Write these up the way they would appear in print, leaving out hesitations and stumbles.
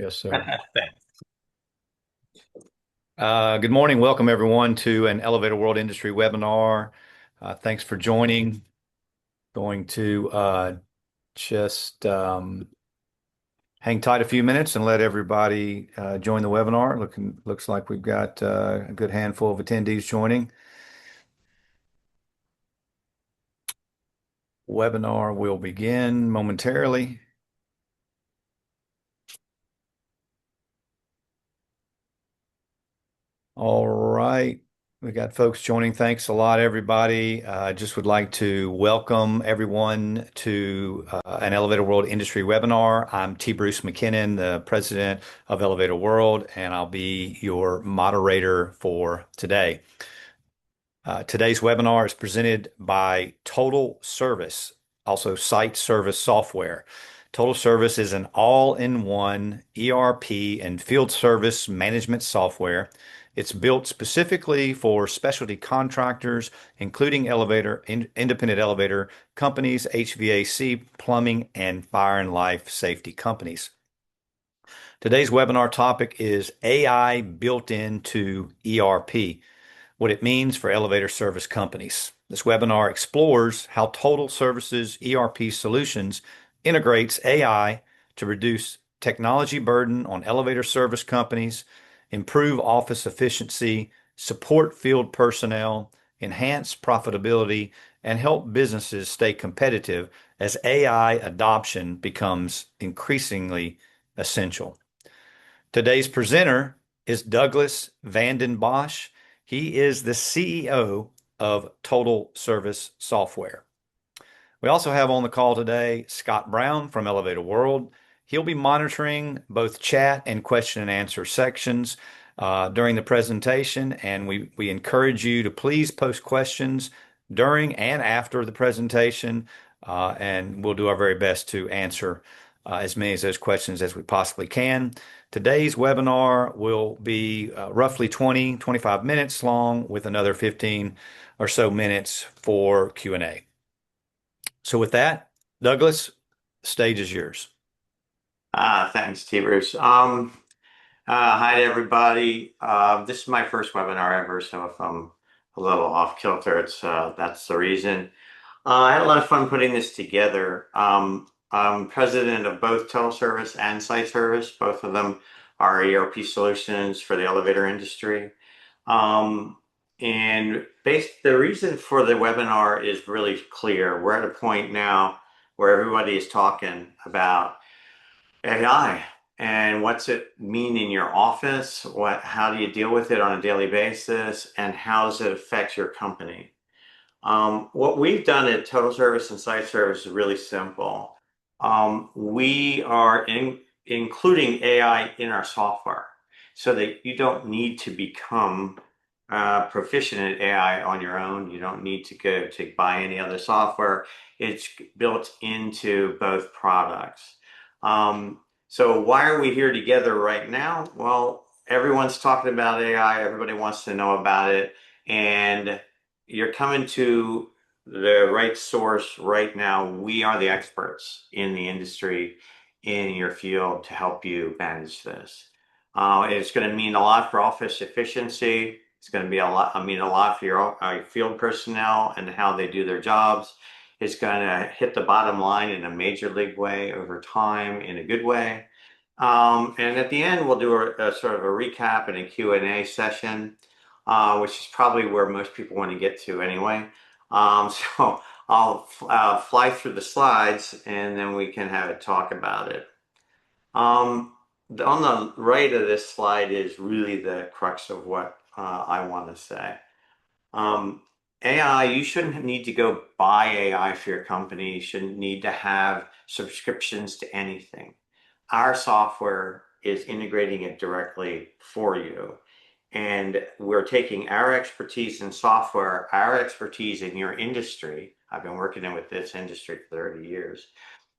Yes, sir. Thanks. Good morning. Welcome, everyone, to an Elevator World Industry webinar. Thanks for joining. Going to just hang tight a few minutes and let everybody join the webinar. Looks like we've got a good handful of attendees joining. Webinar will begin momentarily. All right. We got folks joining. Thanks a lot, everybody. I just would like to welcome everyone to an Elevator World Industry webinar. I'm T. Bruce McKinnon, the president of Elevator World, and I'll be your moderator for today. Today's webinar is presented by Total Service, also Site Service Software. Total Service is an all-in-one ERP and field service management software. It's built specifically for specialty contractors, including independent elevator companies, HVAC, plumbing, and fire and life safety companies. Today's webinar topic is AI built into ERP, what it means for elevator service companies. This webinar explores how Total Services ERP Solutions integrates AI to reduce technology burden on elevator service companies, improve office efficiency, support field personnel, enhance profitability, and help businesses stay competitive as AI adoption becomes increasingly essential. Today's presenter is Douglas Vanden Bosch. He is the CEO of Total Service Software. We also have on the call today Scott Brown from Elevator World. He'll be monitoring both chat and question and answer sections during the presentation, and we encourage you to please post questions during and after the presentation, and we'll do our very best to answer as many of those questions as we possibly can. Today's webinar will be roughly 25 minutes long with another 15 or so minutes for Q&A. So with that, Douglas, the stage is yours. Thanks, T. Bruce. Hi to everybody. This is my first webinar ever, so if I'm a little off kilter, that's the reason. I had a lot of fun putting this together. I'm president of both Total Service and Site Service. Both of them are ERP solutions for the elevator industry. Um, the reason for the webinar is really clear. We're at a point now where everybody is talking about AI and what's it mean in your office? How do you deal with it on a daily basis? And how does it affect your company? What we've done at Total Service and Site Service is really simple. We are including AI in our software so that you don't need to become proficient in AI on your own. You don't need to go to buy any other software. It's built into both products. So why are we here together right now? Well, everyone's talking about AI. Everybody wants to know about it. And you're coming to the right source right now. We are the experts in the industry, in your field to help you manage this. It's going to mean a lot for office efficiency. It's going to be mean a lot for your field personnel and how they do their jobs. It's going to hit the bottom line in a major league way over time in a good way. And at the end, we'll do a sort of a recap and a Q&A session, which is probably where most people want to get to anyway. So I'll fly through the slides and then we can have a talk about it. On the right of this slide is really the crux of what I want to say. AI, you shouldn't need to go buy AI for your company. You shouldn't need to have subscriptions to anything. Our software is integrating it directly for you. And we're taking our expertise in software, our expertise in your industry. I've been working with this industry for 30 years.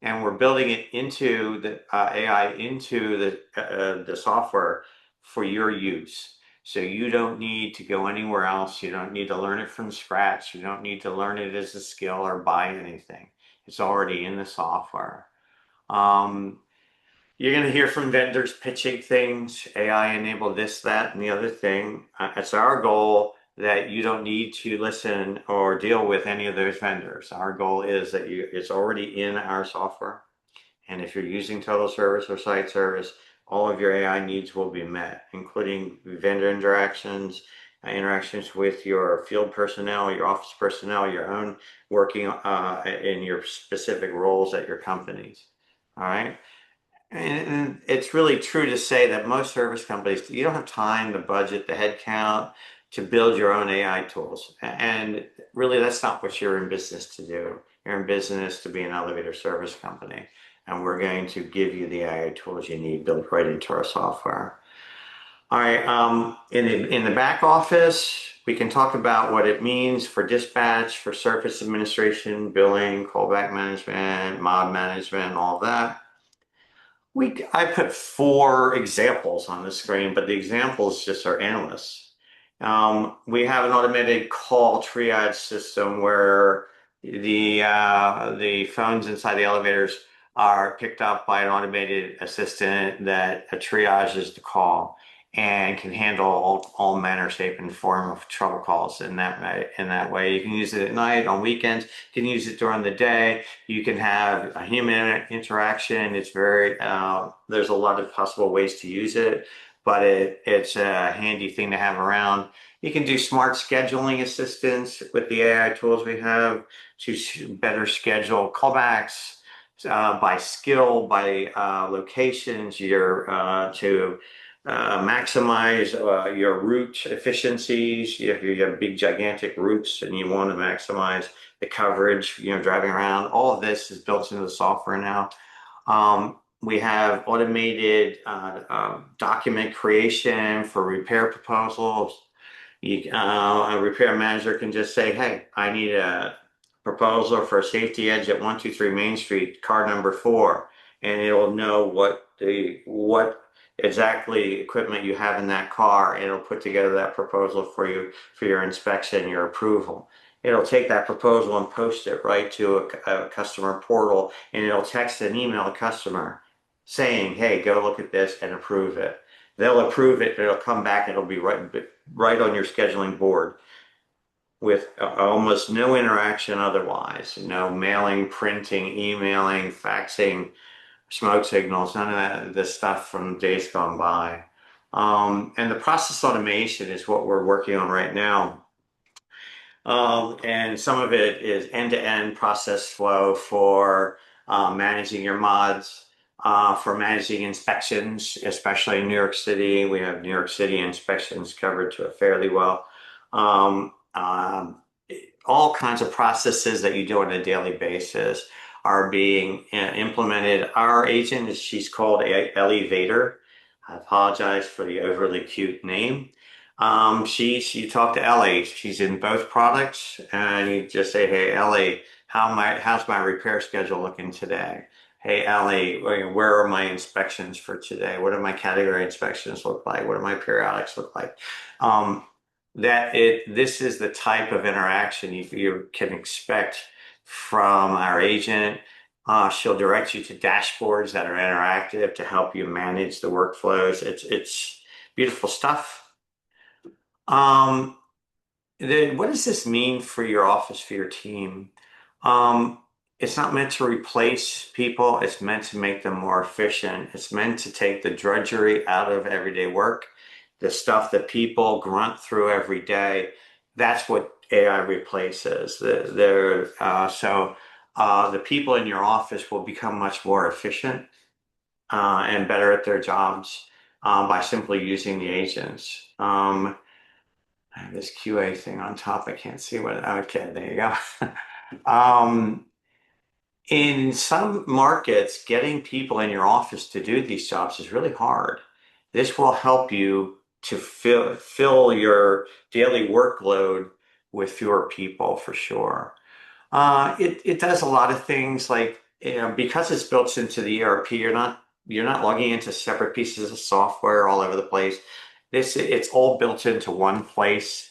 And we're building it into the AI into the software for your use. So you don't need to go anywhere else. You don't need to learn it from scratch. You don't need to learn it as a skill or buy anything. It's already in the software. Um, You're going to hear from vendors pitching things, AI enabled this, that, and the other thing. It's our goal that you don't need to listen or deal with any of those vendors. Our goal is that it's already in our software. And if you're using total service or site service, all of your AI needs will be met, including vendor interactions, interactions with your field personnel, your office personnel, your own working in your specific roles at your companies. All right. And it's really true to say that most service companies, you don't have time, the budget, the headcount to build your own AI tools. And really, that's not what you're in business to do. You're in business to be an elevator service company. And we're going to give you the AI tools you need built right into our software. All right, in the back office, we can talk about what it means for dispatch, for service administration, billing, callback management, mod management, all of that. I put four examples on the screen, but the examples just are endless. We have an automated call triage system where the phones inside the elevators are picked up by an automated assistant that triages the call and can handle all manner, shape, and form of trouble calls in that way. You can use it at night, on weekends. You can use it during the day. You can have a human interaction. There's a lot of possible ways to use it, but it's a handy thing to have around. You can do smart scheduling assistance with the AI tools we have to better schedule callbacks by skill, by locations, to maximize your route efficiencies. If you have big, gigantic routes and you want to maximize the coverage, driving around, all of this is built into the software now. We have automated document creation for repair proposals. A repair manager can just say, "Hey, I need a proposal for a safety edge at 123 Main Street, car number 4," and it'll know what exactly equipment you have in that car, and it'll put together that proposal for you for your inspection, your approval. It'll take that proposal and post it right to a customer portal, and it'll text and email a customer saying, "Hey, go look at this and approve it." They'll approve it, it'll come back, it'll be right on your scheduling board with almost no interaction otherwise. No mailing, printing, emailing, faxing, smoke signals, none of that, the stuff from days gone by. And the process automation is what we're working on right now. And some of it is end-to-end process flow for managing your mods, for managing inspections, especially in New York City. We have New York City inspections covered to it fairly well. Um, um, all kinds of processes that you do on a daily basis are being implemented. Our agent she's called Ellie Vader. I apologize for the overly cute name. You talk to Ellie. She's in both products, and you just say, "Hey, Ellie, how's my repair schedule looking today? Hey, Ellie, where are my inspections for today? What do my category inspections look like? What do my periodics look like?" Um, this is the type of interaction you can expect from our agent. She'll direct you to dashboards that are interactive to help you manage the workflows. It's beautiful stuff. Um, what does this mean for your office, for your team? Um, it's not meant to replace people. It's meant to make them more efficient. It's meant to take the drudgery out of everyday work, the stuff that people grunt through every day. That's what AI replaces. The people in your office will become much more efficient and better at their jobs by simply using the agents. I have this QA thing on top. I can't see what. Okay, there you go. Um, in some markets, getting people in your office to do these jobs is really hard. This will help you to fill your daily workload with fewer people for sure. It does a lot of things like, because it's built into the ERP, you're not logging into separate pieces of software all over the place. It's all built into one place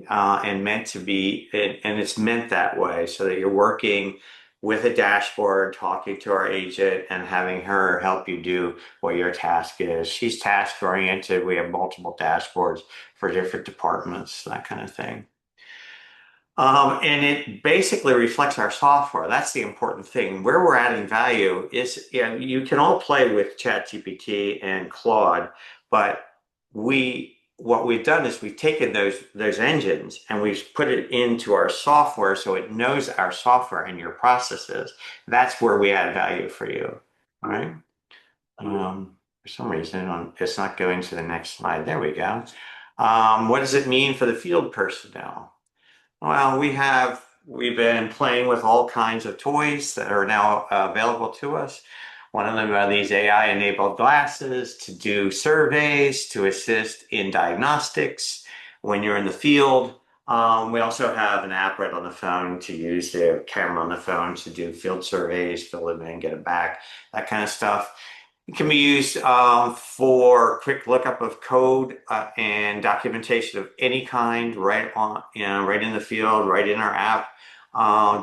and meant to be, and it's meant that way so that you're working with a dashboard, talking to our agent and having her help you do what your task is. She's task oriented. We have multiple dashboards for different departments, that kind of thing. And it basically reflects our software. That's the important thing. Where we're adding value is, you can all play with ChatGPT and Claude, but what we've done is we've taken those engines and we've put it into our software so it knows our software and your processes. That's where we add value for you. All right. For some reason, it's not going to the next slide. There we go. What does it mean for the field personnel? Well, we've been playing with all kinds of toys that are now available to us. One of them are these AI-enabled glasses to do surveys, to assist in diagnostics when you're in the field. We also have an app right on the phone to use the camera on the phone to do field surveys, fill them in, get it back, that kind of stuff. It can be used for quick lookup of code and documentation of any kind, right on, right in the field, right in our app,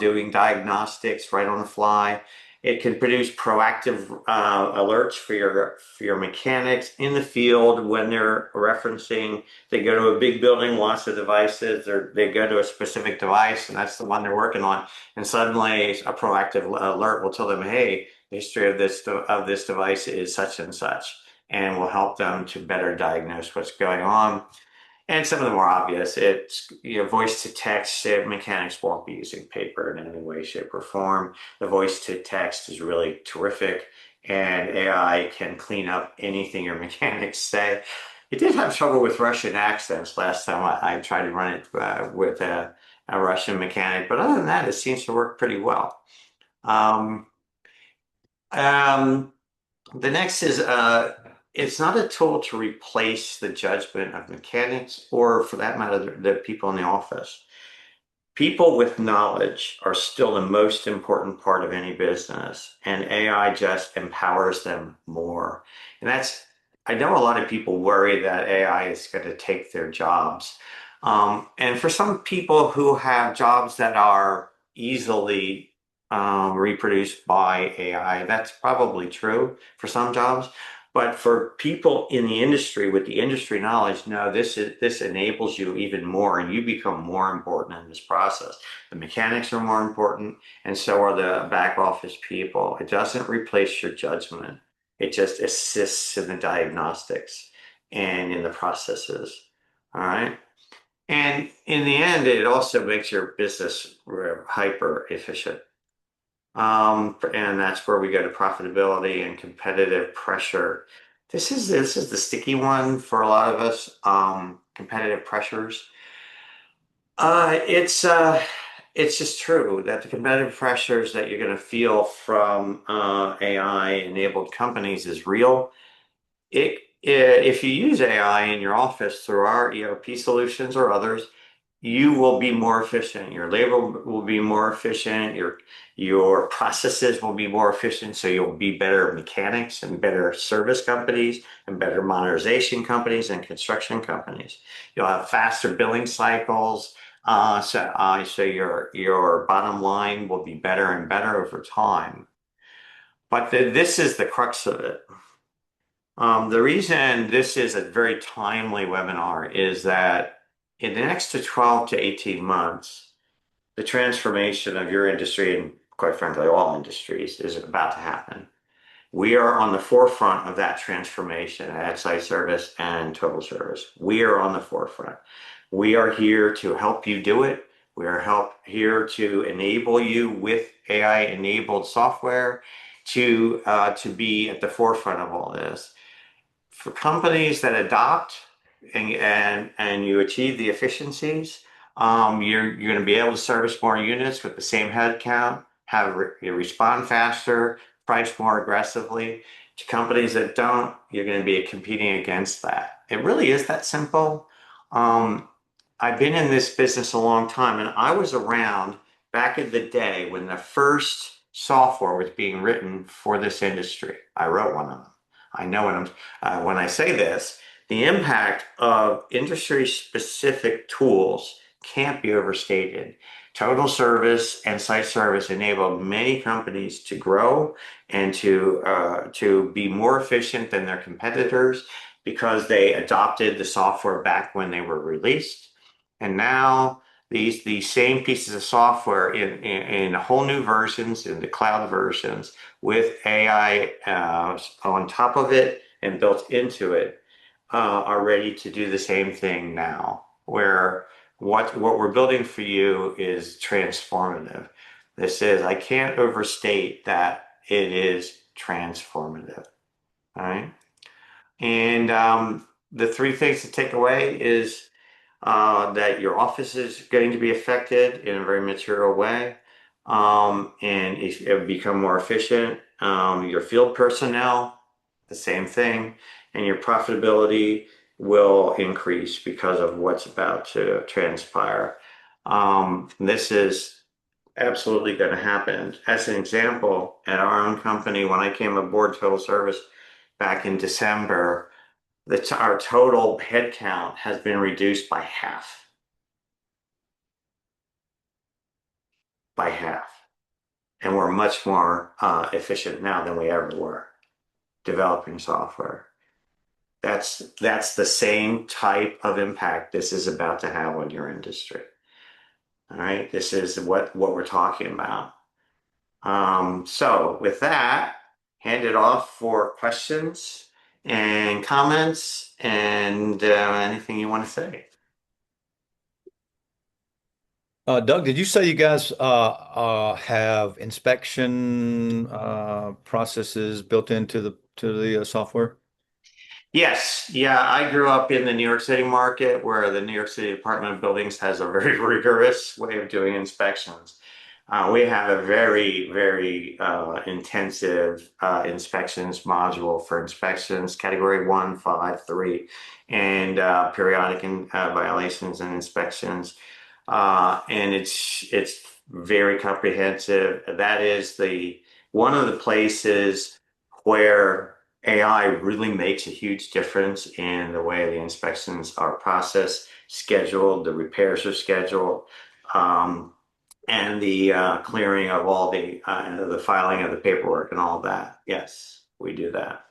doing diagnostics right on the fly. It can produce proactive alerts for your mechanics in the field when they're referencing. They go to a big building, lots of devices, or they go to a specific device, and that's the one they're working on. And suddenly, a proactive alert will tell them, "Hey, the history of this device is such and such," and will help them to better diagnose what's going on. And some of the more obvious, it's voice to text. Mechanics won't be using paper in any way, shape, or form. The voice to text is really terrific, and AI can clean up anything your mechanics say. It did have trouble with Russian accents last time I tried to run it with a Russian mechanic, but other than that, it seems to work pretty well. Um, um, the next is it's not a tool to replace the judgment of mechanics or, for that matter, the people in the office. People with knowledge are still the most important part of any business, and AI just empowers them more. And I know a lot of people worry that AI is going to take their jobs. And for some people who have jobs that are easily reproduced by AI, that's probably true for some jobs. But for people in the industry with the industry knowledge, no, this enables you even more, and you become more important in this process. The mechanics are more important, and so are the back office people. It doesn't replace your judgment. It just assists in the diagnostics and in the processes. All right. And in the end, it also makes your business hyper efficient. And that's where we go to profitability and competitive pressure. This is the sticky one for a lot of us. Competitive pressures. Uh, it's uh, it's just true that the competitive pressures that you're going to feel from AI-enabled companies is real. If you use AI in your office through our ERP solutions or others, you will be more efficient. Your labor will be more efficient. Your processes will be more efficient. So you'll be better mechanics and better service companies and better modernization companies and construction companies. You'll have faster billing cycles. So your bottom line will be better and better over time. But this is the crux of it. The reason this is a very timely webinar is that in the next 12 to 18 months, the transformation of your industry, and quite frankly, all industries, is about to happen. We are on the forefront of that transformation at site service and total service. We are on the forefront. We are here to help you do it. We are here to enable you with AI-enabled software to be at the forefront of all this. For companies that adopt and you achieve the efficiencies, you're going to be able to service more units with the same headcount, you respond faster, price more aggressively. To companies that don't, you're going to be competing against that. It really is that simple. Um, I've been in this business a long time, and I was around back in the day when the first software was being written for this industry. I wrote one of them. I know when I say this, the impact of industry-specific tools can't be overstated. Total service and site service enabled many companies to grow and to be more efficient than their competitors because they adopted the software back when they were released. And now these same pieces of software in whole new versions, in the cloud versions, with AI on top of it and built into it, are ready to do the same thing now, where what we're building for you is transformative. This is, I can't overstate that it is transformative. All right. And the three things to take away is that your office is going to be affected in a very material way, and it'll become more efficient. Your field personnel, the same thing, and your profitability will increase because of what's about to transpire. This is absolutely going to happen. As an example, at our own company, when I came aboard Total Service back in December, our total headcount has been reduced by half. By half. And we're much more efficient now than we ever were developing software. That's the same type of impact this is about to have on your industry. All right, this is what we're talking about. So with that, hand it off for questions and comments and anything you want to say. Doug, did you say you guys have inspection processes built into the software? Yes, yeah, I grew up in the New York City market where the New York City Department of Buildings has a very rigorous way of doing inspections. We have a very intensive inspections module for inspections, category 1, 5, 3, and periodic violations and inspections. And it's very comprehensive. That is the one of the places where AI really makes a huge difference in the way the inspections are processed, scheduled, the repairs are scheduled, and the clearing of all the filing of the paperwork and all of that. Yes, we do that.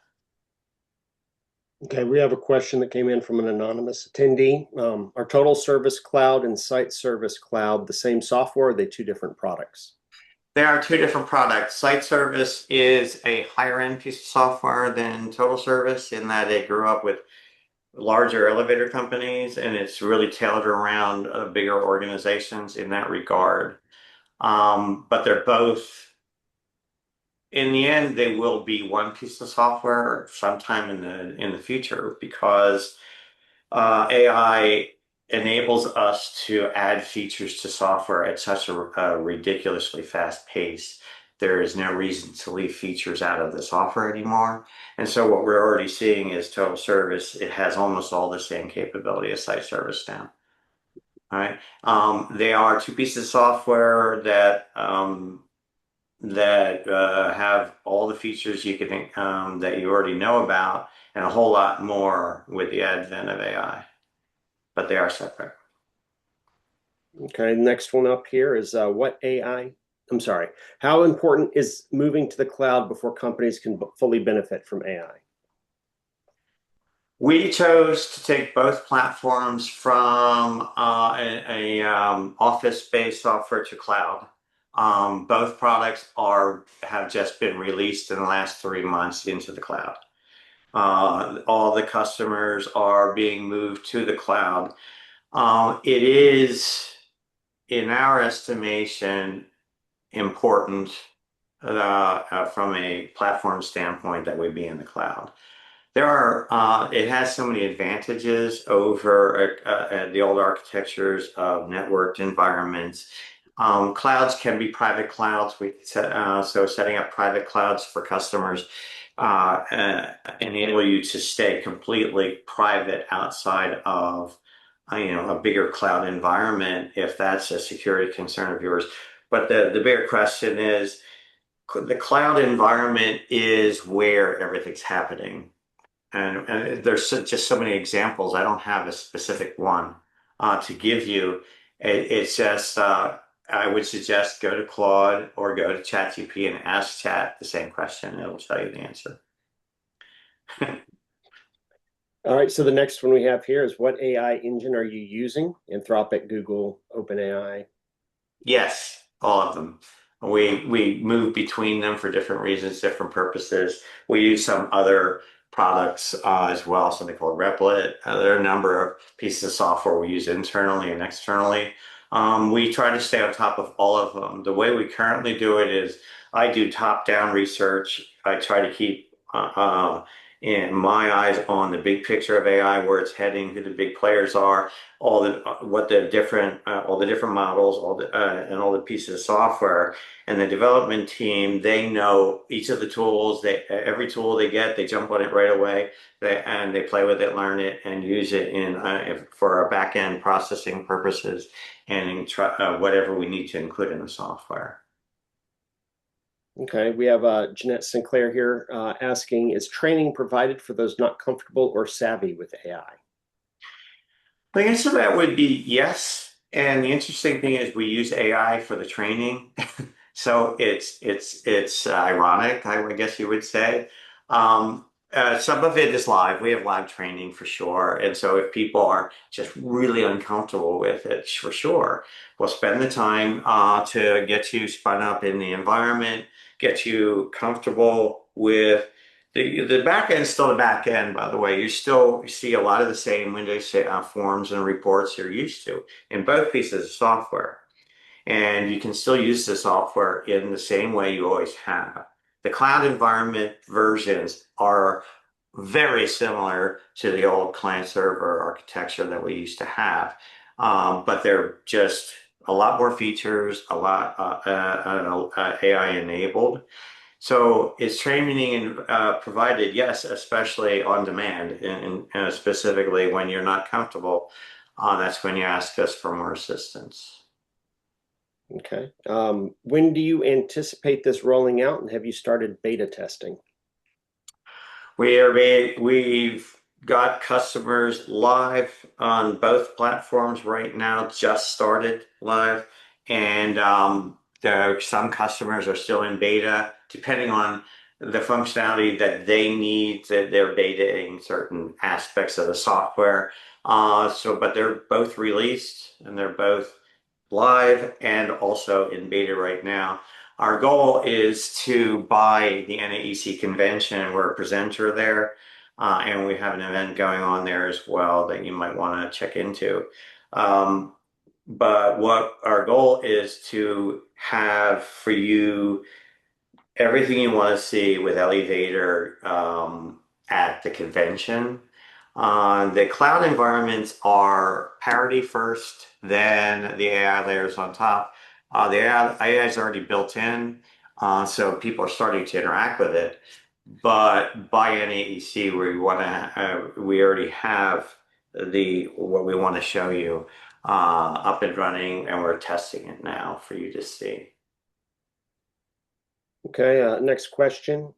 Okay, we have a question that came in from an anonymous attendee. Are Total Service Cloud and Site Service Cloud the same software, or are they two different products? There are two different products. Site Service is a higher end piece of software than Total Service in that it grew up with larger elevator companies and it's really tailored around bigger organizations in that regard. But they're both, in the end, they will be one piece of software sometime in the future because AI enables us to add features to software at such a ridiculously fast pace. There is no reason to leave features out of the software anymore. And so what we're already seeing is Total Service. It has almost all the same capability as Site Service now. All right. They are two pieces of software that have all the features you can that you already know about and a whole lot more with the advent of AI, but they are separate. Okay, next one up here is I'm sorry, how important is moving to the cloud before companies can fully benefit from AI? We chose to take both platforms from office-based software to cloud. Both products have just been released in the last 3 months into the cloud. All the customers are being moved to the cloud. It is, in our estimation, important from a platform standpoint that we be in the cloud. It has so many advantages over the old architectures of networked environments. Clouds can be private clouds. So setting up private clouds for customers enable you to stay completely private outside of a bigger cloud environment if that's a security concern of yours. But the bigger question is the cloud environment is where everything's happening. And there's just so many examples. I don't have a specific one to give you. It's just I would suggest go to Claude or go to ChatGPT and ask Chat the same question, and it'll tell you the answer. All right, so the next one we have here is what AI engine are you using? Anthropic, Google, OpenAI. Yes, all of them. We move between them for different reasons, different purposes. We use some other products as well, something called Replit. There are a number of pieces of software we use internally and externally. We try to stay on top of all of them. The way we currently do it is I do top-down research. I try to keep in my eyes on the big picture of AI, where it's heading, who the big players are, all the what the different all the different models, all the and all the pieces of software. And the development team, they know each of the tools. They every tool they get, they jump on it right away. They play with it, learn it, and use it in for our back end processing purposes and in whatever we need to include in the software. Okay, we have Jeanette Sinclair here asking, is training provided for those not comfortable or savvy with AI? The answer to that would be yes. And the interesting thing is we use AI for the training. So it's ironic, I guess you would say. Some of it is live. We have live training for sure. And so if people are just really uncomfortable with it, for sure, we'll spend the time to get you spun up in the environment, get you comfortable with the back end is still the back end, by the way. You still see a lot of the same Windows forms and reports you're used to in both pieces of software. And you can still use the software in the same way you always have. The cloud environment versions are very similar to the old client server architecture that we used to have. But they're just a lot more features, a lot AI enabled. So is training provided? Yes, especially on demand, and specifically when you're not comfortable. That's when you ask us for more assistance. Okay. When do you anticipate this rolling out, and have you started beta testing? We've got customers live on both platforms right now, just started live, and some customers are still in beta, depending on the functionality that they need. That they're betaing certain aspects of the software. But they're both released and they're both live and also in beta right now. Our goal is to buy the NAEC convention. We're a presenter there, and we have an event going on there as well that you might want to check into. But what our goal is to have for you everything you want to see with Elevator at the convention. The cloud environments are parity first, then the AI layers on top. The AI is already built in, so people are starting to interact with it. But by NAEC, we already have what we want to show you up and running, and we're testing it now for you to see. Okay, next question.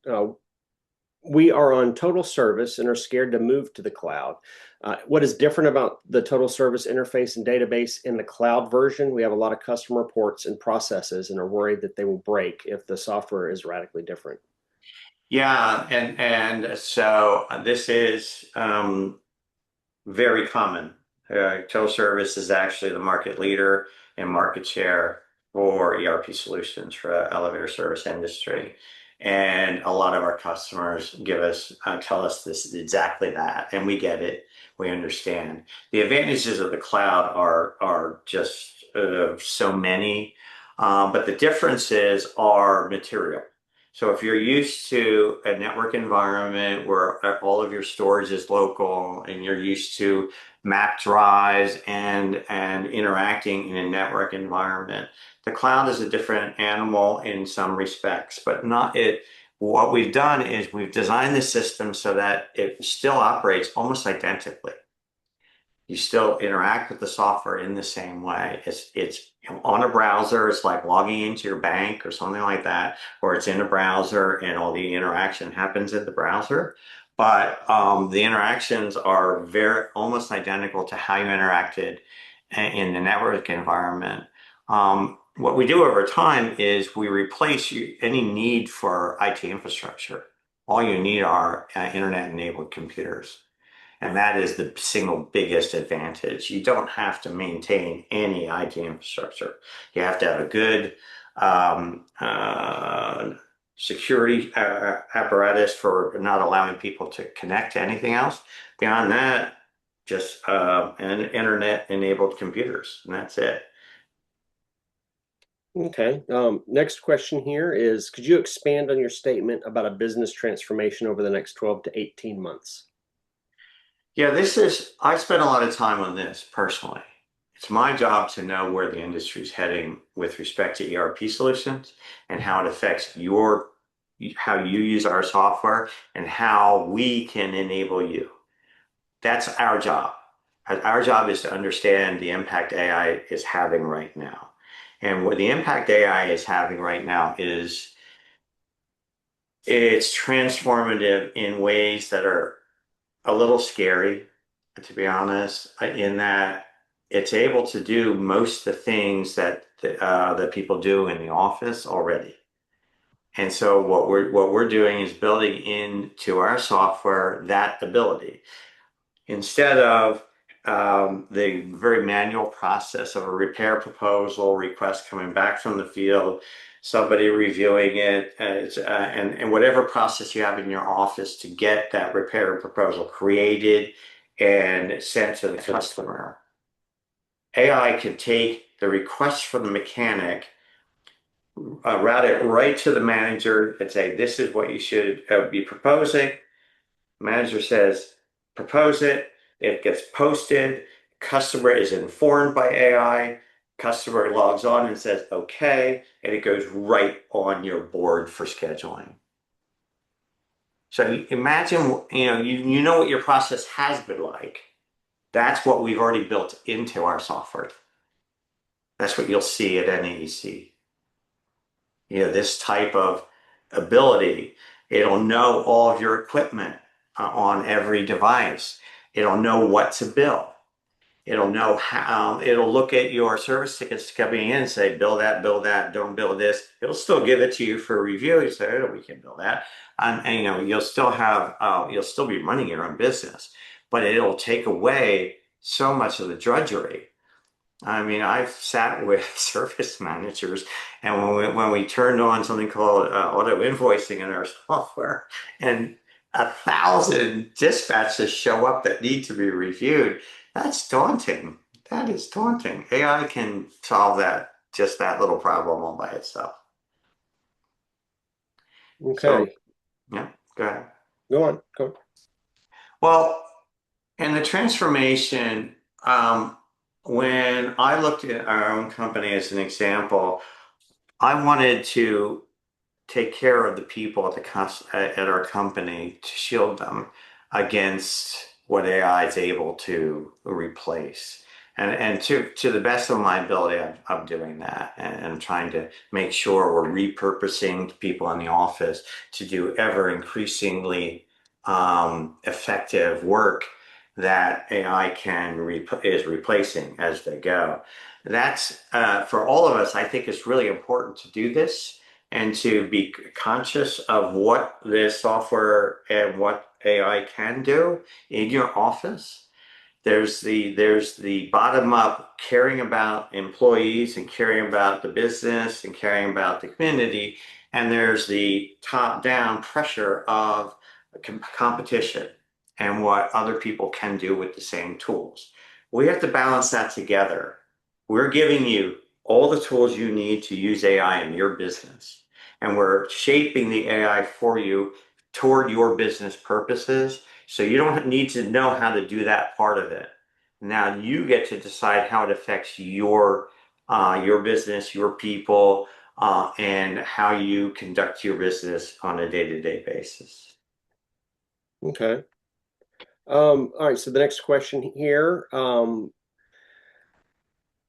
We are on total service and are scared to move to the cloud. What is different about the total service interface and database in the cloud version? We have a lot of customer reports and processes and are worried that they will break if the software is radically different. Yeah, and so this is very common. Total Service is actually the market leader in market share for ERP solutions for the elevator service industry. And a lot of our customers tell us this exactly that, and we get it, we understand. The advantages of the cloud are just so many, but the differences are material. So if you're used to a network environment where all of your storage is local and you're used to map drives and interacting in a network environment, the cloud is a different animal in some respects, but not it. What we've done is we've designed the system so that it still operates almost identically. You still interact with the software in the same way. It's on a browser. It's like logging into your bank or something like that, or it's in a browser and all the interaction happens in the browser. But the interactions are very almost identical to how you interacted in the network environment. what we do over time is we replace any need for IT infrastructure. All you need are internet-enabled computers. And that is the single biggest advantage. You don't have to maintain any IT infrastructure. You have to have a good security apparatus for not allowing people to connect to anything else. Beyond that, just an internet-enabled computers, and that's it. Okay. Next question here is, could you expand on your statement about a business transformation over the next 12 to 18 months? Yeah, I spent a lot of time on this personally. It's my job to know where the industry is heading with respect to ERP solutions and how it affects how you use our software and how we can enable you. That's our job. Our job is to understand the impact AI is having right now. And what the impact AI is having right now is it's transformative in ways that are a little scary, to be honest, in that it's able to do most of the things that people do in the office already. And so what we're doing is building into our software that ability instead of the very manual process of a repair proposal request coming back from the field, somebody reviewing it, and whatever process you have in your office to get that repair proposal created and sent to the customer. AI can take the request from the mechanic, route it right to the manager and say, this is what you should be proposing. Manager says, propose it. It gets posted. Customer is informed by AI. Customer logs on and says, okay, and it goes right on your board for scheduling. So imagine, you know what your process has been like. That's what we've already built into our software. That's what you'll see at NAEC. This type of ability, it'll know all of your equipment on every device. It'll know what to bill. It'll know how, it'll look at your service tickets coming in and say, bill that, don't bill this. It'll still give it to you for review. You say, oh, we can bill that. And you'll still be running your own business, but it'll take away so much of the drudgery. I mean, I've sat with service managers, and when we turned on something called auto invoicing in our software, and 1,000 dispatches show up that need to be reviewed, that's daunting. That is daunting. AI can solve just that little problem all by itself. So, Okay. yeah, go ahead. Go on. Go on. Well, in the transformation, when I looked at our own company as an example, I wanted to take care of the people at our company to shield them against what AI is able to replace. And to the best of my ability, I'm doing that, and I'm trying to make sure we're repurposing people in the office to do ever increasingly effective work that AI is replacing as they go. That's for all of us. I think it's really important to do this and to be conscious of what this software and what AI can do in your office. There's the bottom up caring about employees and caring about the business and caring about the community, and there's the top down pressure of competition and what other people can do with the same tools. We have to balance that together. We're giving you all the tools you need to use AI in your business, and we're shaping the AI for you toward your business purposes. So you don't need to know how to do that part of it. Now you get to decide how it affects your business, your people, and how you conduct your business on a day-to-day basis. Okay. All right. So the next question here,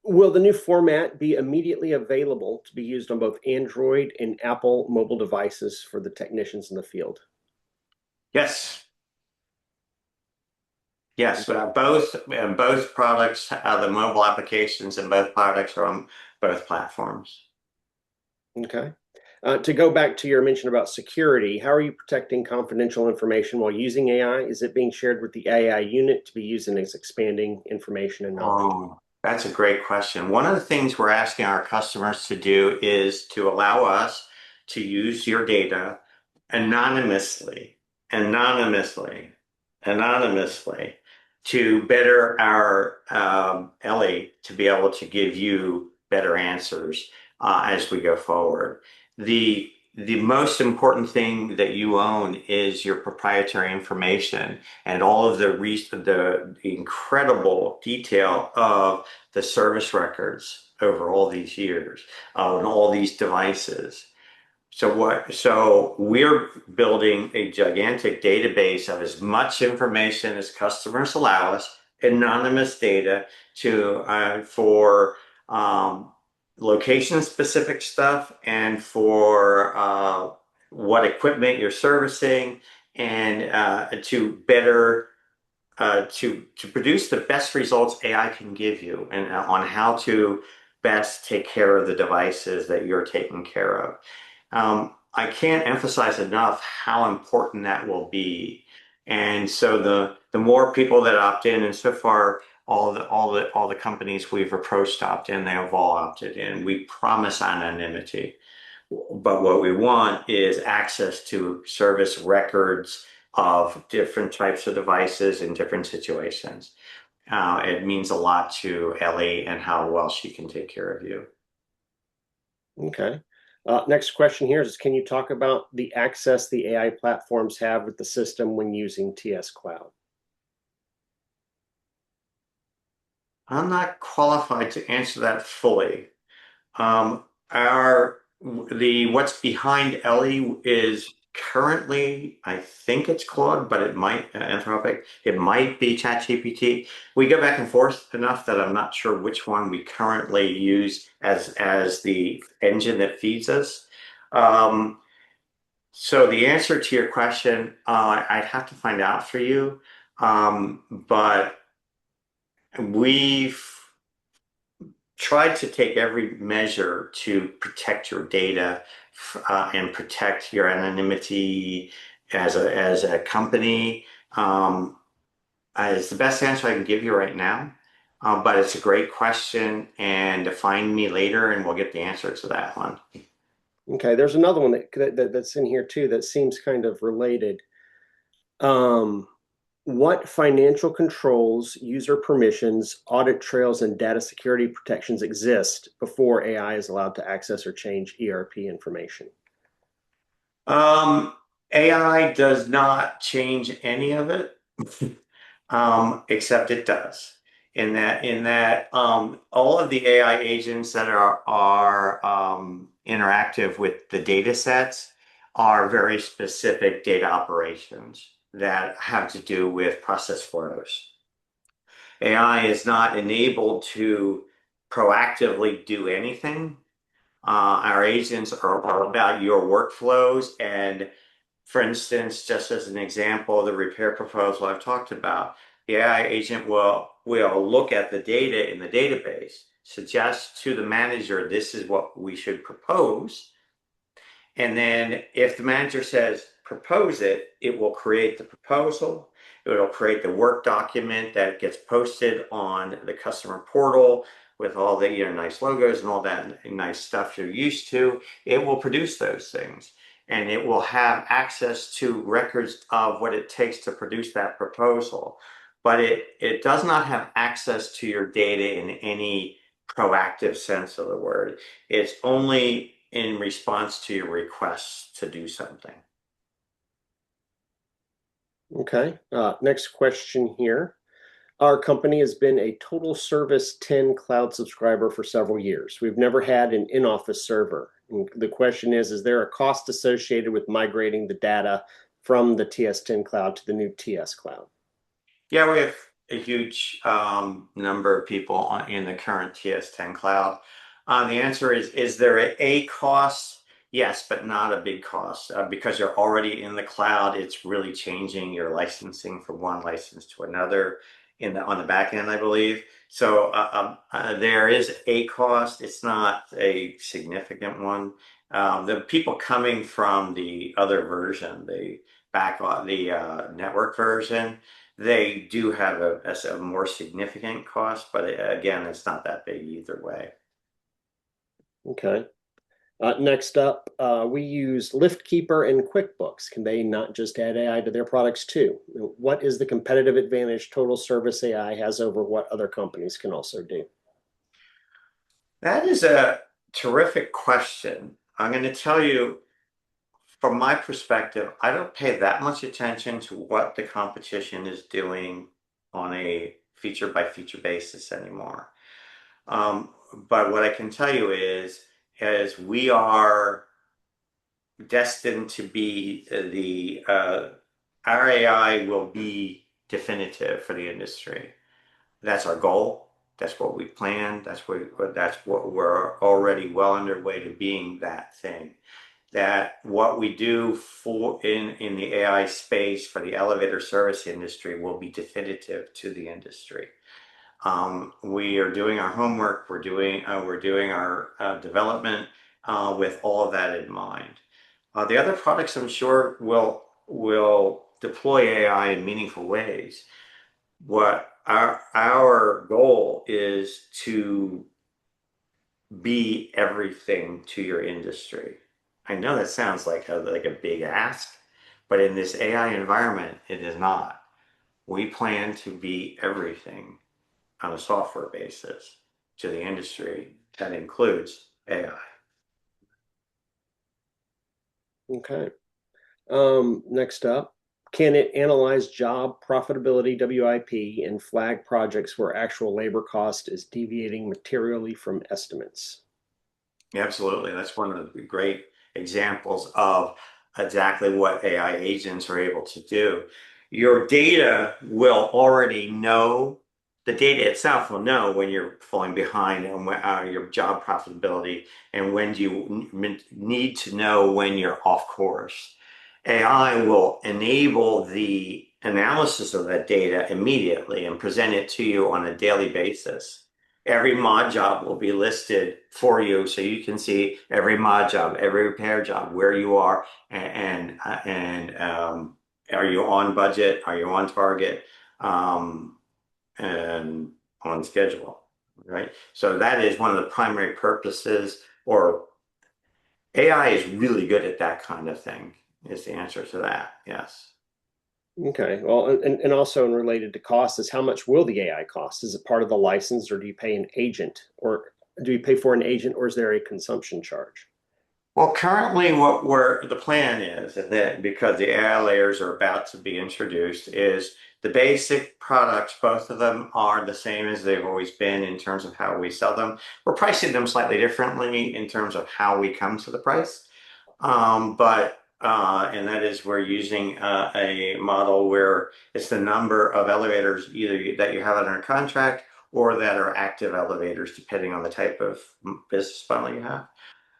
will the new format be immediately available to be used on both Android and Apple mobile devices for the technicians in the field? Yes. Yes, both products, the mobile applications and both products are on both platforms. Okay. To go back to your mention about security, how are you protecting confidential information while using AI? Is it being shared with the AI unit to be used in its expanding information and knowledge? Oh, that's a great question. One of the things we're asking our customers to do is to allow us to use your data anonymously, anonymously, anonymously to better our Ellie to be able to give you better answers as we go forward. The most important thing that you own is your proprietary information and all of the incredible detail of the service records over all these years and all these devices. So we're building a gigantic database of as much information as customers allow us, anonymous data to for um, location specific stuff and for what equipment you're servicing and to better to produce the best results AI can give you and on how to best take care of the devices that you're taking care of. I can't emphasize enough how important that will be. And so the more people that opt in, and so far all the companies we've approached opt in, they have all opted in. We promise anonymity. But what we want is access to service records of different types of devices in different situations. It means a lot to Ellie and how well she can take care of you. Okay. Next question here is, can you talk about the access the AI platforms have with the system when using TS Cloud? I'm not qualified to answer that fully. Our the what's behind Ellie is currently, I think it's Claude, but it might Anthropic. It might be ChatGPT. We go back and forth enough that I'm not sure which one we currently use as the engine that feeds us. Um, so the answer to your question, I'd have to find out for you. But we've tried to take every measure to protect your data and protect your anonymity as a company. It's the best answer I can give you right now, but it's a great question, and find me later, and we'll get the answer to that one. Okay, there's another one that's in here too that seems kind of related. Um, what financial controls, user permissions, audit trails, and data security protections exist before AI is allowed to access or change ERP information? Um, AI does not change any of it, except it does. In that all of the AI agents that are interactive with the data sets are very specific data operations that have to do with process flows. AI is not enabled to proactively do anything. Our agents are all about your workflows. And for instance, just as an example, the repair proposal I've talked about, the AI agent will look at the data in the database, suggest to the manager, this is what we should propose. And then if the manager says propose it, it will create the proposal. It will create the work document that gets posted on the customer portal with all the nice logos and all that nice stuff you're used to. It will produce those things and it will have access to records of what it takes to produce that proposal. But it does not have access to your data in any proactive sense of the word. It's only in response to your requests to do something. Okay, next question here. Our company has been a total service 10 cloud subscriber for several years. We've never had an in-office server. And the question is there a cost associated with migrating the data from the TS10 cloud to the new TS cloud? Yeah, we have a huge number of people in the current TS10 cloud. The answer is there a cost? Yes, but not a big cost because you're already in the cloud. It's really changing your licensing from one license to another on the back end, I believe. So there is a cost. It's not a significant one. The people coming from the other version, the network version, they do have a more significant cost, but again, it's not that big either way. Okay. Next up, we use LiftKeeper and QuickBooks. Can they not just add AI to their products too? What is the competitive advantage Total Service AI has over what other companies can also do? That is a terrific question. I'm going to tell you, from my perspective, I don't pay that much attention to what the competition is doing on a feature by feature basis anymore. But what I can tell you is we are destined to be our AI will be definitive for the industry. That's our goal. That's what we planned. That's what we're already well underway to being that thing. That what we do in the AI space for the elevator service industry will be definitive to the industry. We are doing our homework. We're doing our development with all of that in mind. The other products, I'm sure, will deploy AI in meaningful ways. What our goal is to be everything to your industry. I know that sounds like a big ask, but in this AI environment, it is not. We plan to be everything on a software basis to the industry. That includes AI. Okay. Next up, can it analyze job profitability, WIP, and flag projects where actual labor cost is deviating materially from estimates? Absolutely. That's one of the great examples of exactly what AI agents are able to do. Your data will already know, the data itself will know when you're falling behind on your job profitability and when you need to know when you're off course. AI will enable the analysis of that data immediately and present it to you on a daily basis. Every mod job will be listed for you so you can see every mod job, every repair job, where you are, and are you on budget? Are you on target? And on schedule, right? So that is one of the primary purposes, or AI is really good at that kind of thing, is the answer to that. Yes. Okay. Well, and also in related to cost is how much will the AI cost? Is it part of the license or do you pay an agent or do you pay for an agent or is there a consumption charge? Well, currently, the plan is, and that because the AI layers are about to be introduced, is the basic products. Both of them are the same as they've always been in terms of how we sell them. We're pricing them slightly differently in terms of how we come to the price. And that is we're using a model where it's the number of elevators either that you have under contract or that are active elevators, depending on the type of business model you have.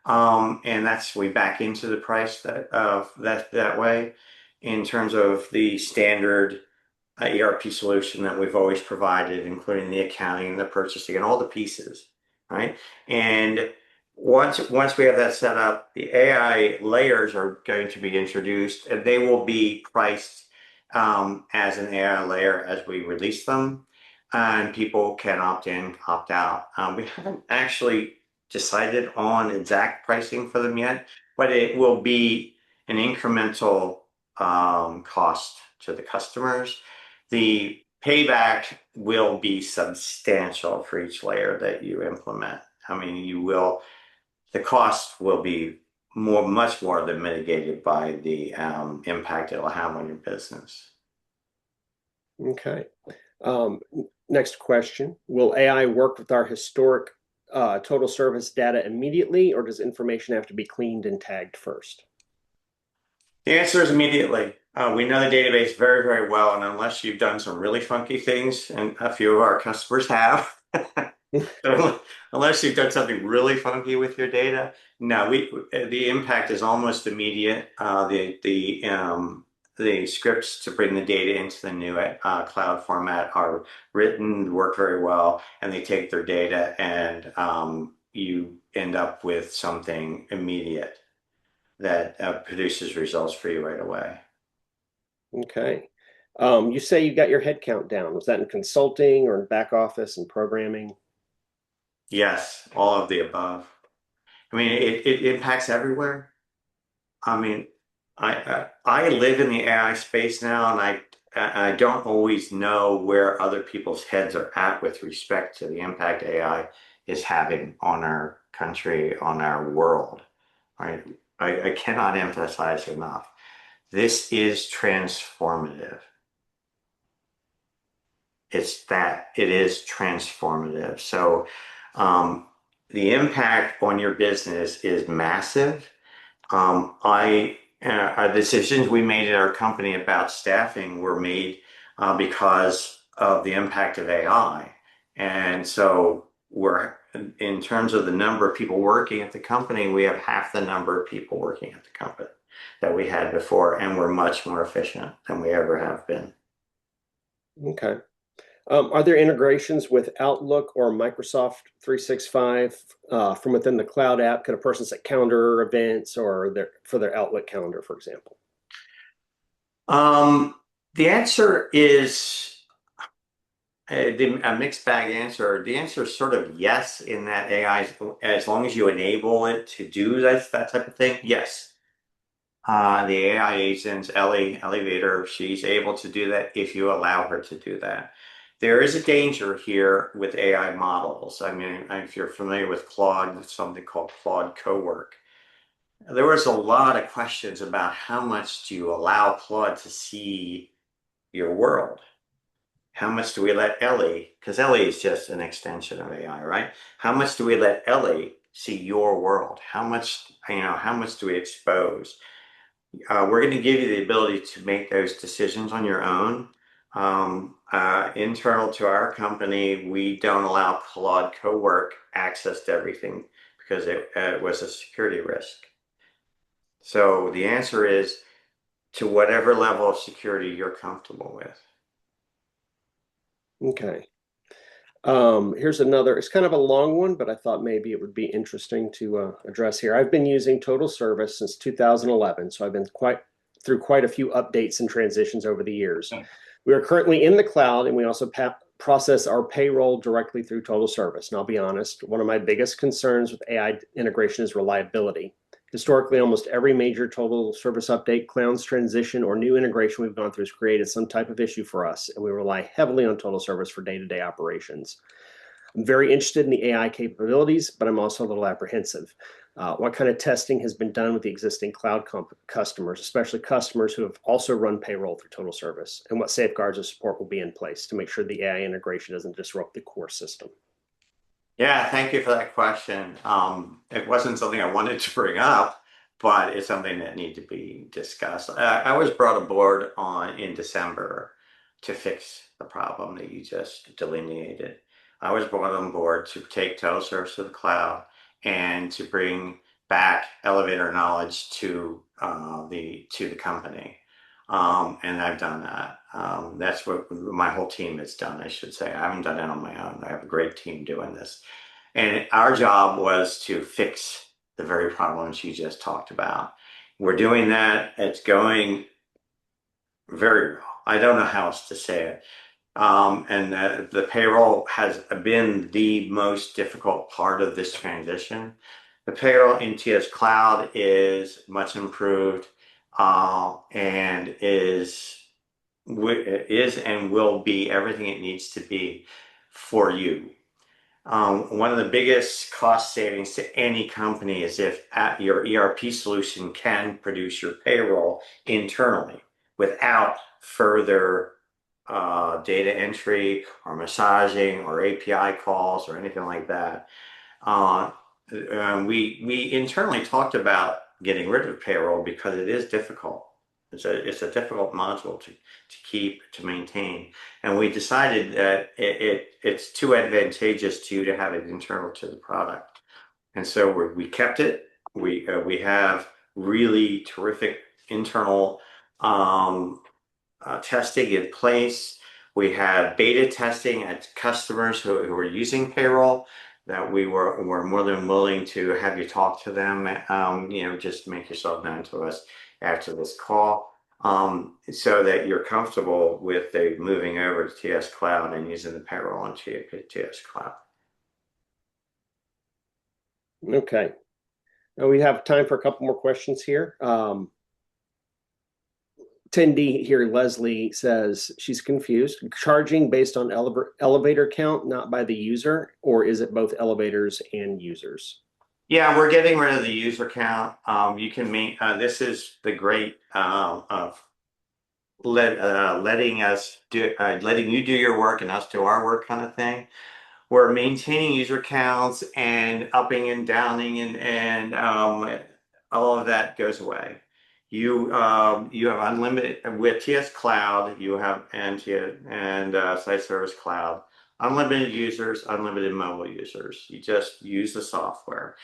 And that's we back into the price that way in terms of the standard ERP solution that we've always provided, including the accounting, the purchasing, and all the pieces, right? And once we have that set up, the AI layers are going to be introduced, and they will be priced as an AI layer as we release them, and people can opt in, opt out. We haven't actually decided on exact pricing for them yet, but it will be an incremental cost to the customers. The payback will be substantial for each layer that you implement. I mean, the cost will be much more than mitigated by the impact it'll have on your business. Okay. Next question. Will AI work with our historic total service data immediately, or does information have to be cleaned and tagged first? The answer is immediately. We know the database very, very well, and unless you've done some really funky things, and a few of our customers have, Unless you've done something really funky with your data, no, the impact is almost immediate. The scripts to bring the data into the new cloud format are written, work very well, and they take their data and you end up with something immediate that produces results for you right away. Okay. You say you got your headcount down. Was that in consulting or in back office and programming? Yes, all of the above. I mean, it impacts everywhere. I mean, I live in the AI space now, and I don't always know where other people's heads are at with respect to the impact AI is having on our country, on our world. Right? I cannot emphasize enough. This is transformative. It is transformative. So, the impact on your business is massive. Our decisions we made at our company about staffing were made because of the impact of AI. And so in terms of the number of people working at the company, we have half the number of people working at the company that we had before, and we're much more efficient than we ever have been. Okay. Are there integrations with Outlook or Microsoft 365 from within the cloud app? Could a person set calendar events or for their Outlook calendar, for example? Um, the answer is a mixed bag answer. The answer is sort of yes, in that AI, as long as you enable it to do that type of thing, yes. The AI agents, Ellie Vader, she's able to do that if you allow her to do that. There is a danger here with AI models. I mean, if you're familiar with Claude, it's something called Claude Cowork. There was a lot of questions about how much do you allow Claude to see your world? How much do we let Ellie, because Ellie is just an extension of AI, right? How much do we let Ellie see your world? How much do we expose? We're going to give you the ability to make those decisions on your own. Internal to our company, we don't allow Claude Cowork access to everything because it was a security risk. So the answer is to whatever level of security you're comfortable with. Okay. Here's another, it's kind of a long one, but I thought maybe it would be interesting to address here. I've been using Total Service since 2011, so I've been through quite a few updates and transitions over the years. We are currently in the cloud, and we also process our payroll directly through Total Service. And I'll be honest, one of my biggest concerns with AI integration is reliability. Historically, almost every major Total Service update, clouds transition, or new integration we've gone through has created some type of issue for us, and we rely heavily on Total Service for day-to-day operations. I'm very interested in the AI capabilities, but I'm also a little apprehensive. What kind of testing has been done with the existing cloud customers, especially customers who have also run payroll through Total Service, and what safeguards of support will be in place to make sure the AI integration doesn't disrupt the core system? Yeah, thank you for that question. It wasn't something I wanted to bring up, but it's something that needs to be discussed. I was brought aboard in December to fix the problem that you just delineated. I was brought on board to take total service to the cloud and to bring back elevator knowledge to the company. And I've done that. That's what my whole team has done, I should say. I haven't done it on my own. I have a great team doing this. And our job was to fix the very problems you just talked about. We're doing that. It's going very well. I don't know how else to say it. And the payroll has been the most difficult part of this transition. The payroll in TS Cloud is much improved and is and will be everything it needs to be for you. One of the biggest cost savings to any company is if your ERP solution can produce your payroll internally without further data entry or massaging or API calls or anything like that. We internally talked about getting rid of payroll because it is difficult. It's a difficult module to keep, to maintain. And we decided that it's too advantageous to you to have it internal to the product. And so we kept it. We have really terrific internal testing in place. We have beta testing at customers who are using payroll that were more than willing to have you talk to them. Just make yourself known to us after this call, so that you're comfortable with the moving over to TS Cloud and using the payroll on TS Cloud. Okay. Now we have time for a couple more questions here. Attendee here, Leslie, says she's confused. Charging based on elevator count, not by the user, or is it both elevators and users? Yeah, we're getting rid of the user count. You can make this is the great of letting us do letting you do your work and us do our work kind of thing. We're maintaining user counts and upping and downing and all of that goes away. You have unlimited with TS Cloud. You have and Site Service Cloud, unlimited users, unlimited mobile users. You just use the software.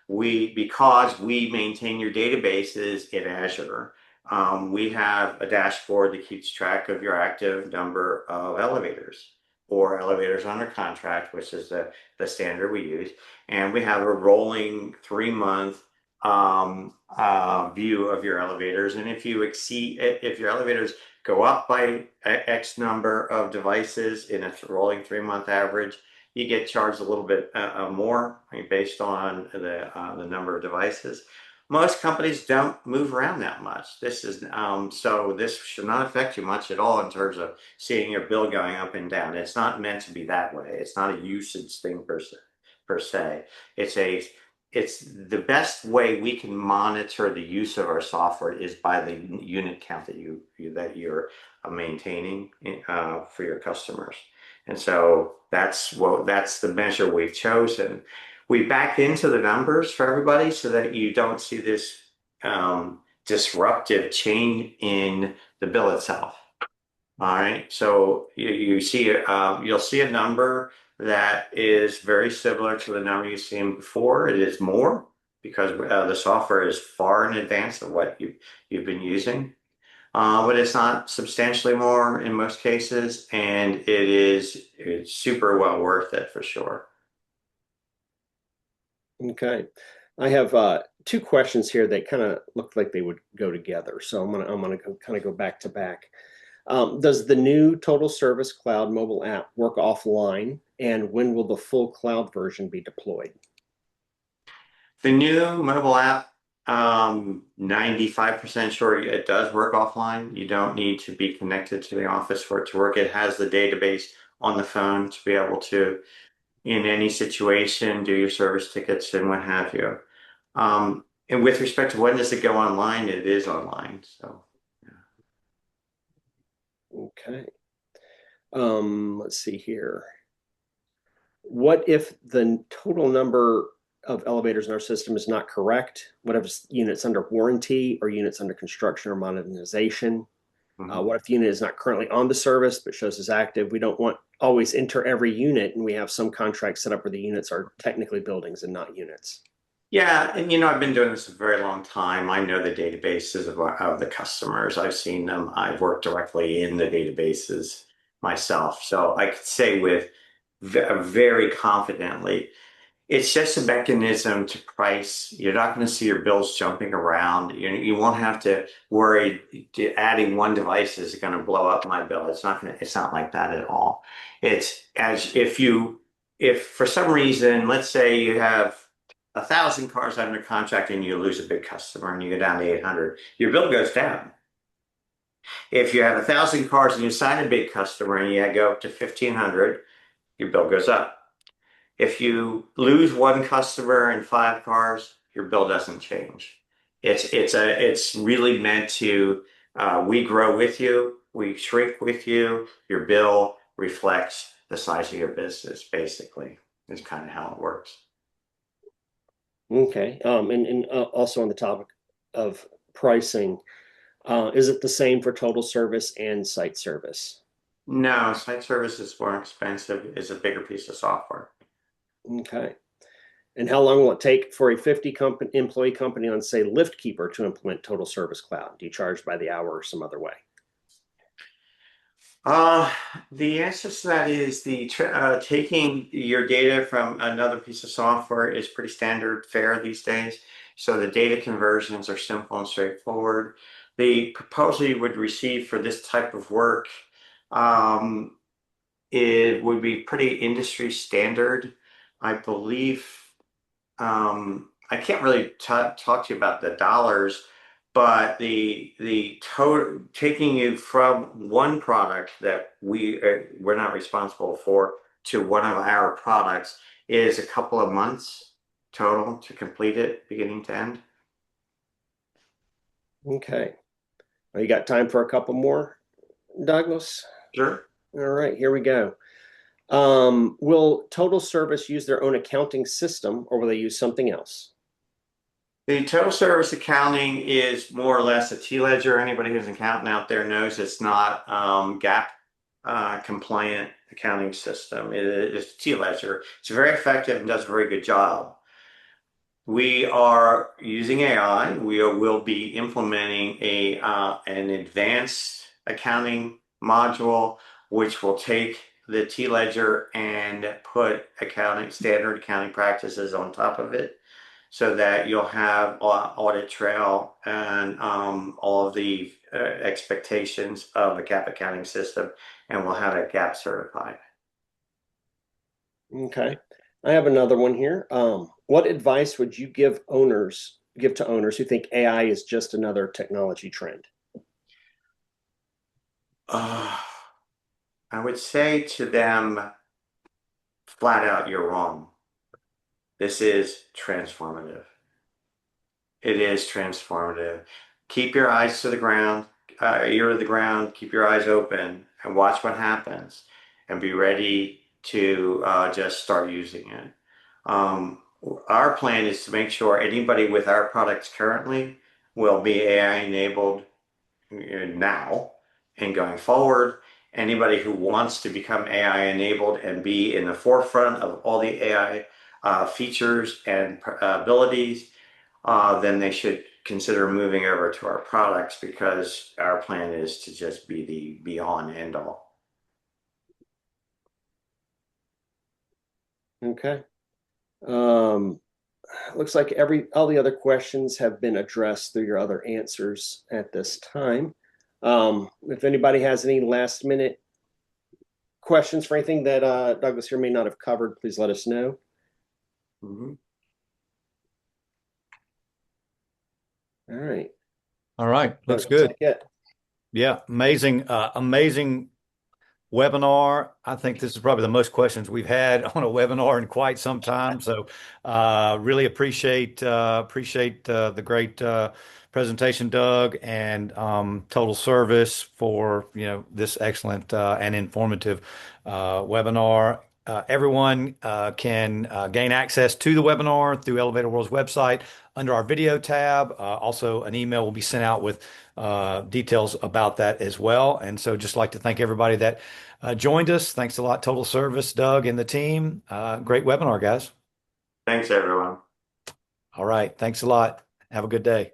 Because we maintain your databases in Azure, we have a dashboard that keeps track of your active number of elevators or elevators under contract, which is the standard we use. And we have a rolling 3-month view of your elevators. And if your elevators go up by X number of devices in a rolling 3-month average, you get charged a little bit more, based on the number of devices. Most companies don't move around that much. So this should not affect you much at all in terms of seeing your bill going up and down. It's not meant to be that way. It's not a usage thing per se. It's the best way we can monitor the use of our software is by the unit count that you're maintaining for your customers. And so that's the measure we've chosen. We backed into the numbers for everybody so that you don't see this disruptive change in the bill itself. All right, so you'll see a number that is very similar to the number you've seen before. It is more because the software is far in advance of what you've been using. But it's not substantially more in most cases, and it's super well worth it for sure. Okay. I have 2 questions here that kind of look like they would go together. So I'm gonna kind of go back to back. Does the new Total Service Cloud mobile app work offline, and when will the full cloud version be deployed? The new mobile app, 95% sure it does work offline. You don't need to be connected to the office for it to work. It has the database on the phone to be able to, in any situation, do your service tickets and what have you. And with respect to when does it go online, it is online. So, yeah. Okay. Let's see here. What if the total number of elevators in our system is not correct? What if it's units under warranty or units under construction or modernization? What if the unit is not currently on the service but shows as active? We don't want always enter every unit, and we have some contracts set up where the units are technically buildings and not units. Yeah, and I've been doing this a very long time. I know the databases of the customers. I've seen them. I've worked directly in the databases myself. So I could say with very confidently, it's just a mechanism to price. You're not going to see your bills jumping around. You won't have to worry adding one device is going to blow up my bill. It's not like that at all. It's as if for some reason, let's say you have 1,000 cars under contract and you lose a big customer and you go down to 800, your bill goes down. If you have 1,000 cars and you sign a big customer and you go up to 1,500, your bill goes up. If you lose one customer and 5 cars, your bill doesn't change. It's really meant to we grow with you, we shrink with you. Your bill reflects the size of your business. Basically, is kind of how it works. Okay. And also on the topic of pricing, Is it the same for total service and site service? No, site service is more expensive, is a bigger piece of software. Okay. And how long will it take for a 50 employee company on, say, LiftKeeper to implement Total Service Cloud? Do you charge by the hour or some other way? Uh, the answer to that is taking your data from another piece of software is pretty standard fare these days. So the data conversions are simple and straightforward. The proposal you would receive for this type of work, um, it would be pretty industry standard. I believe I can't really talk to you about the dollars, but the total taking you from one product that we're not responsible for to one of our products is a couple of months total to complete it, beginning to end. Okay. You got time for a couple more, Douglas? Sure. All right, here we go. Will Total Service use their own accounting system or will they use something else? The total service accounting is more or less a T-ledger. Anybody who's an accountant out there knows it's not GAAP compliant accounting system. It's T-ledger. It's very effective and does a very good job. We are using AI. Will be implementing an advanced accounting module, which will take the T-ledger and put standard accounting practices on top of it so that you'll have audit trail and all of the expectations of a GAAP accounting system, and we'll have it GAAP certified. Okay. I have another one here. What advice would you give to owners who think AI is just another technology trend? Uh, I would say to them, flat out, you're wrong. This is transformative. It is transformative. Keep your eyes to the ground, ear to the ground, keep your eyes open and watch what happens and be ready to just start using it. Um, our plan is to make sure anybody with our products currently will be AI enabled now and going forward. Anybody who wants to become AI enabled and be in the forefront of all the AI features and abilities, then they should consider moving over to our products because our plan is to just be the be on end all. Okay. Looks like all the other questions have been addressed through your other answers at this time. If anybody has any last minute questions for anything that Douglas here may not have covered, please let us know. Mhm. All right. All right. That Looks looks good. like it. Yeah. Amazing. Amazing webinar. I think this is probably the most questions we've had on a webinar in quite some time. So, really appreciate the great presentation, Doug, and Total Service for this excellent and informative webinar. Everyone can gain access to the webinar through Elevator World's website under our video tab. Also, an email will be sent out with details about that as well. And so, just like to thank everybody that joined us. Thanks a lot, Total Service, Doug, and the team. Great webinar, guys. Thanks, everyone. All right. Thanks a lot. Have a good day.